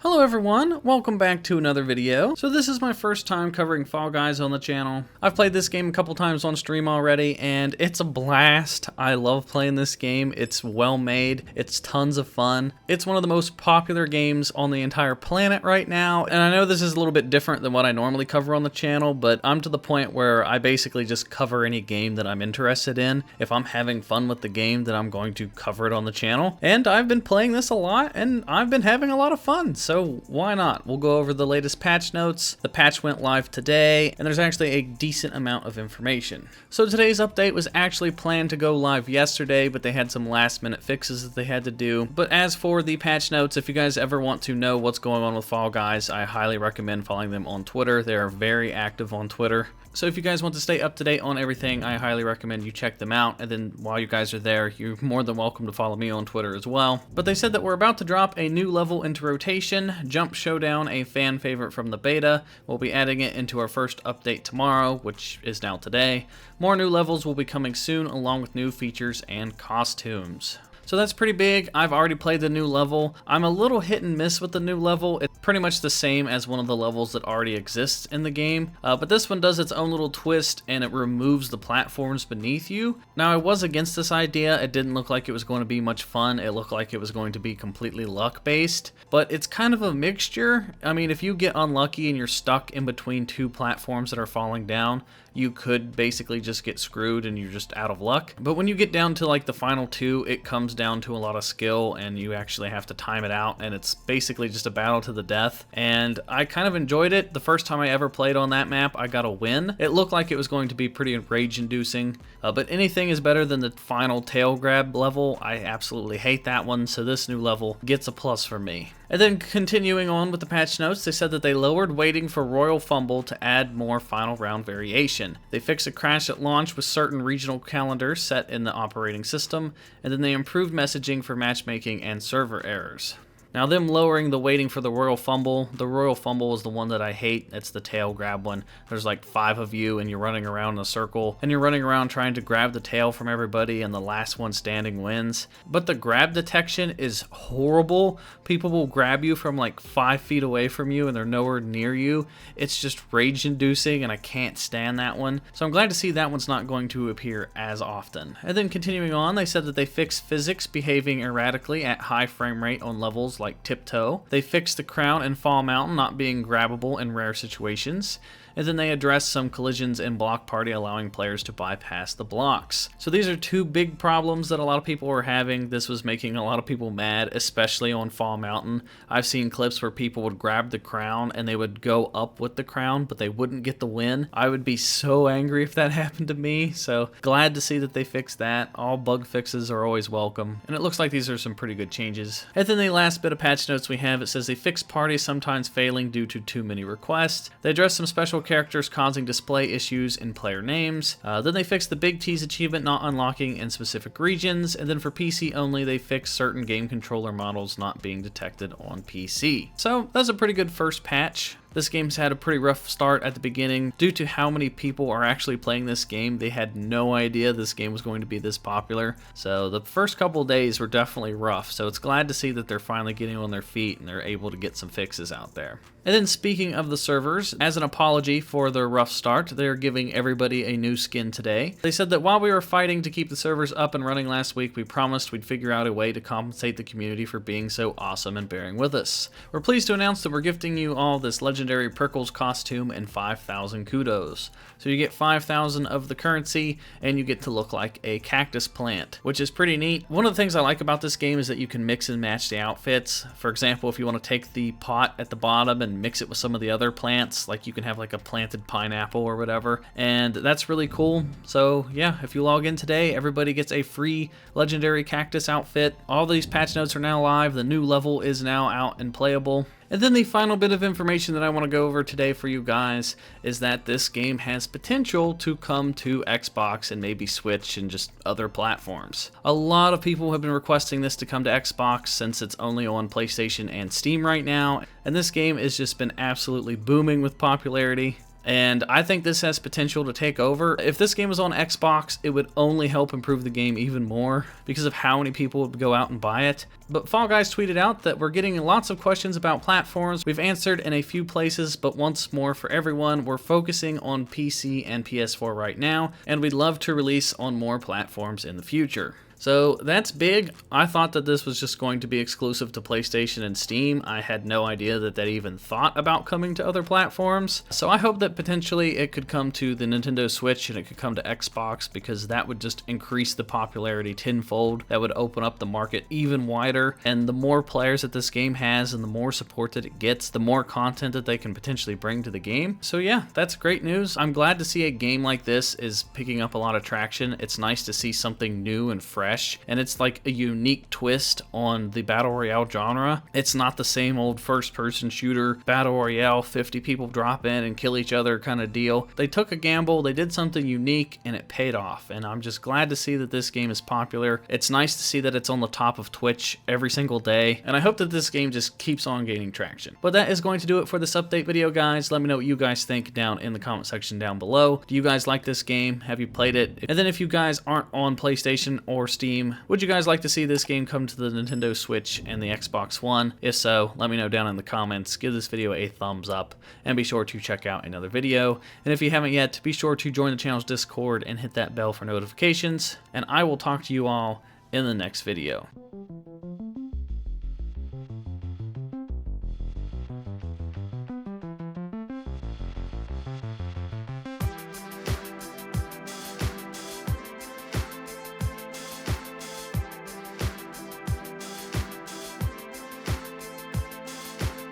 Hello everyone, welcome back to another video. So this is my first time covering Fall Guys on the channel. I've played this game a couple times on stream already and it's a blast. I love playing this game. It's well made, it's tons of fun. It's one of the most popular games on the entire planet right now, and I know this is a little bit different than what I normally cover on the channel, but I'm to the point where I basically just cover any game that I'm interested in. If I'm having fun with the game, then I'm going to cover it on the channel. And I've been playing this a lot and I've been having a lot of fun. So why not? We'll go over the latest patch notes. The patch went live today, and there's actually a decent amount of information. So today's update was actually planned to go live yesterday, but they had some last minute fixes that they had to do. But as for the patch notes, if you guys ever want to know what's going on with Fall Guys, I highly recommend following them on Twitter. They are very active on Twitter. So if you guys want to stay up to date on everything, I highly recommend you check them out. And then while you guys are there, you're more than welcome to follow me on Twitter as well. But they said that we're about to drop a new level into rotation, Jump Showdown, a fan favorite from the beta. We'll be adding it into our first update tomorrow, which is now today. More new levels will be coming soon, along with new features and costumes. So that's pretty big. I've already played the new level. I'm a little hit and miss with the new level. It's pretty much the same as one of the levels that already exists in the game, but this one does its own little twist and it removes the platforms beneath you. Now I was against this idea. It didn't look like it was going to be much fun. It looked like it was going to be completely luck based, but it's kind of a mixture. I mean, if you get unlucky and you're stuck in between two platforms that are falling down, you could basically just get screwed and you're just out of luck. But when you get down to like the final two, it comes down to a lot of skill and you actually have to time it out, and it's basically just a battle to the death. And I kind of enjoyed it. The first time I ever played on that map, I got a win. It looked like it was going to be pretty rage-inducing, but anything is better than the final tail grab level. I absolutely hate that one, so this new level gets a plus for me. And then continuing on with the patch notes, they said that they lowered waiting for Royal Fumble to add more final round variation. They fixed a crash at launch with certain regional calendars set in the operating system, and then they improved messaging for matchmaking and server errors. Now them lowering the waiting for the Royal Fumble is the one that I hate. It's the tail grab one. There's like 5 of you and you're running around in a circle and you're running around trying to grab the tail from everybody and the last one standing wins. But the grab detection is horrible. People will grab you from like 5 feet away from you and they're nowhere near you. It's just rage inducing and I can't stand that one. So I'm glad to see that one's not going to appear as often. And then continuing on, they said that they fixed physics behaving erratically at high frame rate on levels like Tiptoe. They fixed the crown and Fall Mountain not being grabbable in rare situations. And then they addressed some collisions in Block Party, allowing players to bypass the blocks. So these are two big problems that a lot of people were having. This was making a lot of people mad, especially on Fall Mountain. I've seen clips where people would grab the crown and they would go up with the crown, but they wouldn't get the win. I would be so angry if that happened to me. So glad to see that they fixed that. All bug fixes are always welcome. And it looks like these are some pretty good changes. And then the last bit of patch notes we have, it says they fixed parties sometimes failing due to too many requests. They addressed some special characters causing display issues in player names. Then they fixed the Big T's achievement not unlocking in specific regions, and then for PC only they fixed certain game controller models not being detected on PC. So that's a pretty good first patch. This game's had a pretty rough start at the beginning. Due to how many people are actually playing this game, they had no idea this game was going to be this popular. So the first couple of days were definitely rough. So it's glad to see that they're finally getting on their feet and they're able to get some fixes out there. And then speaking of the servers, as an apology for their rough start, they're giving everybody a new skin today. They said that while we were fighting to keep the servers up and running last week, we promised we'd figure out a way to compensate the community for being so awesome and bearing with us. We're pleased to announce that we're gifting you all this legendary Prickles costume and 5,000 kudos. So you get 5,000 of the currency and you get to look like a cactus plant, which is pretty neat. One of the things I like about this game is that you can mix and match the outfits. For example, if you want to take the pot at the bottom and mix it with some of the other plants, like you can have like a planted pineapple or whatever, and that's really cool. So yeah, if you log in today, everybody gets a free legendary cactus outfit. All these patch notes are now live. The new level is now out and playable. And then the final bit of information that I want to go over today for you guys is that this game has potential to come to Xbox and maybe Switch and just other platforms. A lot of people have been requesting this to come to Xbox since it's only on PlayStation and Steam right now, and this game has just been absolutely booming with popularity. And I think this has potential to take over. If this game was on Xbox, it would only help improve the game even more because of how many people would go out and buy it. But Fall Guys tweeted out that we're getting lots of questions about platforms. We've answered in a few places, but once more for everyone, we're focusing on PC and PS4 right now, and we'd love to release on more platforms in the future. So that's big. I thought that this was just going to be exclusive to PlayStation and Steam. I had no idea that they even thought about coming to other platforms. So I hope that potentially it could come to the Nintendo Switch and it could come to Xbox, because that would just increase the popularity tenfold. That would open up the market even wider. And the more players that this game has and the more support that it gets, the more content that they can potentially bring to the game. So yeah, that's great news. I'm glad to see a game like this is picking up a lot of traction. It's nice to see something new and fresh. And it's like a unique twist on the Battle Royale genre. It's not the same old first-person shooter, Battle Royale, 50 people drop in and kill each other kind of deal. They took a gamble, they did something unique, and it paid off. And I'm just glad to see that this game is popular. It's nice to see that it's on the top of Twitch every single day, and I hope that this game just keeps on gaining traction. But that is going to do it for this update video, guys. Let me know what you guys think down in the comment section down below. Do you guys like this game? Have you played it? And then if you guys aren't on PlayStation or Steam, would you guys like to see this game come to the Nintendo Switch and the Xbox One? If so, let me know down in the comments. Give this video a thumbs up and be sure to check out another video. And if you haven't yet, be sure to join the channel's Discord and hit that bell for notifications. And I will talk to you all in the next video.